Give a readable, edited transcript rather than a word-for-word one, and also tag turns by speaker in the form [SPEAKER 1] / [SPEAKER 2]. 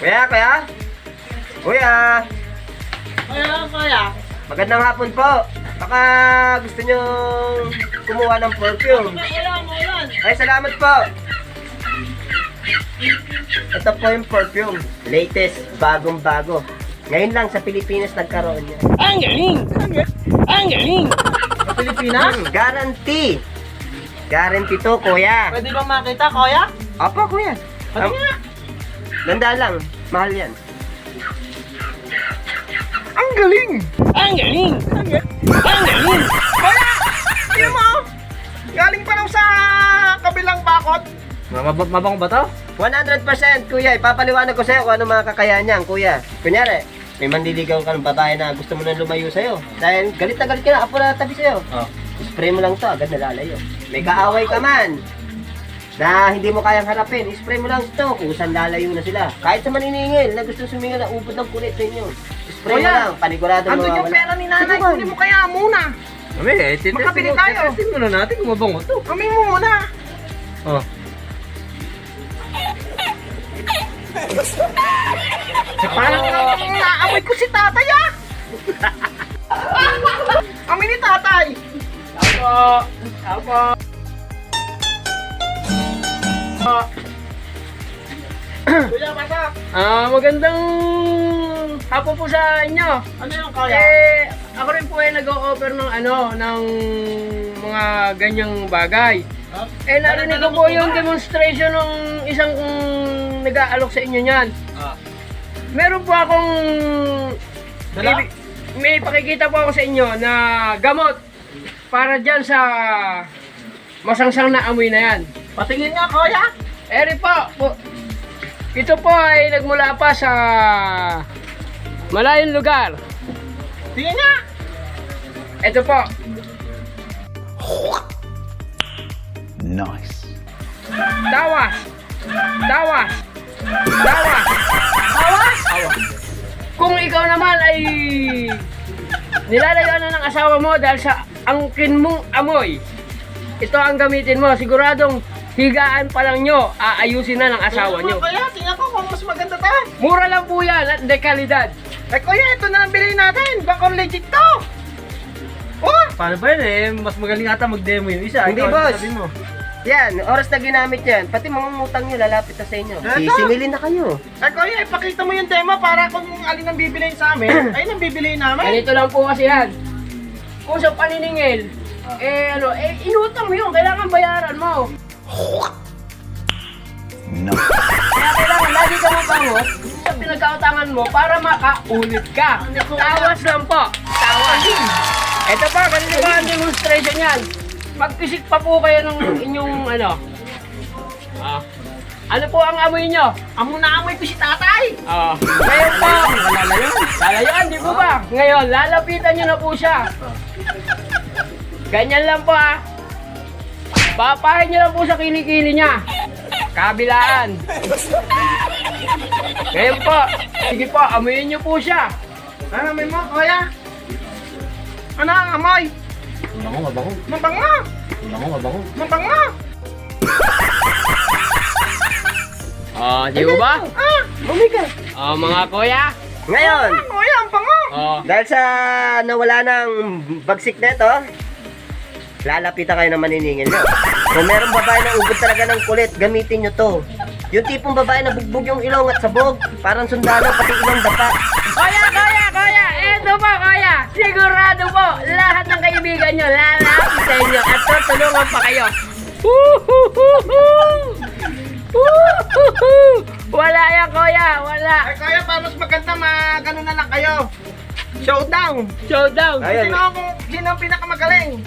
[SPEAKER 1] Kuya.
[SPEAKER 2] Kaya.
[SPEAKER 1] Magandang hapon po. Baka gusto nyo kumuha ng perfume.
[SPEAKER 2] Ulan.
[SPEAKER 1] Ay, salamat po. Ito po yung perfume. Latest, bagong-bago. Ngayon lang sa Pilipinas nagkaroon niya.
[SPEAKER 2] Ang galing! Sa Pilipinas?
[SPEAKER 1] Guarantee. Guarantee to, kuya.
[SPEAKER 2] Pwede ba makita, kuya?
[SPEAKER 1] Opo, kuya.
[SPEAKER 2] Pwede nga.
[SPEAKER 1] Ganda lang. Mahal yan.
[SPEAKER 2] Ang galing! Kuya! Tingnan mo! Galing pa raw sa kabilang bakod.
[SPEAKER 3] Mabango ba to?
[SPEAKER 1] 100% kuya, ipapaliwanag ko sa'yo kung ano mga kakayahan niyan, kuya. Kunyari, may manliligaw ka ng babae na gusto mo na lumayo sa'yo. Dahil galit na galit ka na, apo na tabi sa'yo.
[SPEAKER 3] Oh.
[SPEAKER 1] Spray mo lang to, agad nalalayo. May kaaway ka man na hindi mo kayang harapin, spray mo lang ito, kusan lalayo na sila. Kahit sa maniningil na gusto sumingil na ubod ng kulit sa inyo. Spray mo
[SPEAKER 2] Kuya,
[SPEAKER 1] lang, panigurado mo
[SPEAKER 2] Andun yung pera ni nanay, kunin mo kaya muna.
[SPEAKER 3] Kami,
[SPEAKER 2] Makabili tayo.
[SPEAKER 3] testing muna natin kung mabango to.
[SPEAKER 2] Kami muna.
[SPEAKER 3] Oh.
[SPEAKER 2] Parang naamoy ko si tatay ah! Kami ni tatay! Ako! Kuya, bata!
[SPEAKER 3] Magandang hapon po sa inyo.
[SPEAKER 2] Ano yung kaya?
[SPEAKER 3] Ako rin po ay nag-o-offer ng mga ganyang bagay. Narinig ko po yung demonstration ng isang nag-aalok sa inyo niyan. Meron po akong
[SPEAKER 2] Dala?
[SPEAKER 3] may pakikita po ako sa inyo na gamot para dyan sa masangsang na amoy na yan.
[SPEAKER 2] Patingin nga, kuya!
[SPEAKER 3] Eri po, ito po ay nagmula pa sa malayong lugar.
[SPEAKER 2] Tingin nga!
[SPEAKER 3] Ito po.
[SPEAKER 4] Nice.
[SPEAKER 3] Tawas. Kung ikaw naman ay nilalayuan na ng asawa mo dahil sa angkin mong amoy, ito ang gamitin mo. Siguradong higaan pa lang nyo, aayusin na ng asawa nyo.
[SPEAKER 2] Kuya, tingnan ko kung mas maganda to.
[SPEAKER 3] Mura lang po yan at dekalidad.
[SPEAKER 2] Kuya, ito na ang bilhin natin. Baka legit to. Oh!
[SPEAKER 3] Paano ba yun Mas magaling ata mag-demo yung isa.
[SPEAKER 1] Hindi,
[SPEAKER 3] Ikaw,
[SPEAKER 1] boss.
[SPEAKER 3] sabi mo.
[SPEAKER 1] Yan, oras na ginamit yan. Pati mga ngutang nyo, lalapit na sa inyo.
[SPEAKER 2] Eto.
[SPEAKER 1] Sisingilin na kayo.
[SPEAKER 2] Kuya, ipakita mo yung demo para kung alin ang bibiliin sa amin, ayun ang bibiliin namin.
[SPEAKER 3] Ganito lang po kasi yan. Kung sa paniningil, inutang mo yun, kailangan bayaran mo.
[SPEAKER 4] No.
[SPEAKER 3] Kaya kailangan lagi ka mabango sa pinagkautangan mo para makaulit ka. Tawas lang po. Tawas. Ito pa, kanina ba ang demonstration yan? Magpisik pa po kayo ng inyong ano po ang amoy nyo?
[SPEAKER 2] Amo na amoy ko si tatay.
[SPEAKER 3] Ngayon po, lalayuan, di po ba? Ngayon, lalapitan nyo na po siya. Ganyan lang po Papahin nyo lang po sa kilikili niya. Kabilaan. Ngayon po, sige po, amuyin nyo po siya.
[SPEAKER 2] Ano amoy mo, kuya? Ano ang amoy?
[SPEAKER 3] Mabango.
[SPEAKER 2] Mabango!
[SPEAKER 3] Di ba ba?
[SPEAKER 2] Bumigay!
[SPEAKER 3] Mga kuya.
[SPEAKER 1] Ngayon,
[SPEAKER 2] Kuya, ang bango!
[SPEAKER 1] dahil sa nawala ng bagsik neto, lalapitan kayo ng maniningil nyo. Kung meron babae na ubod talaga ng kulit, gamitin nyo to. Yung tipong babae na bugbog yung ilong at sabog, parang sundalo, pati ilong dapa.
[SPEAKER 3] Kuya! Eto po, kuya. Sigurado po, lahat ng kaibigan nyo lalapit sa inyo at tutulungan pa kayo. Wala yan, kuya. Wala.
[SPEAKER 2] Kuya, para mas maganda, gano'n na lang kayo. Showdown!
[SPEAKER 3] Showdown.
[SPEAKER 1] Ayun.
[SPEAKER 2] Sino ang pinakamagaling?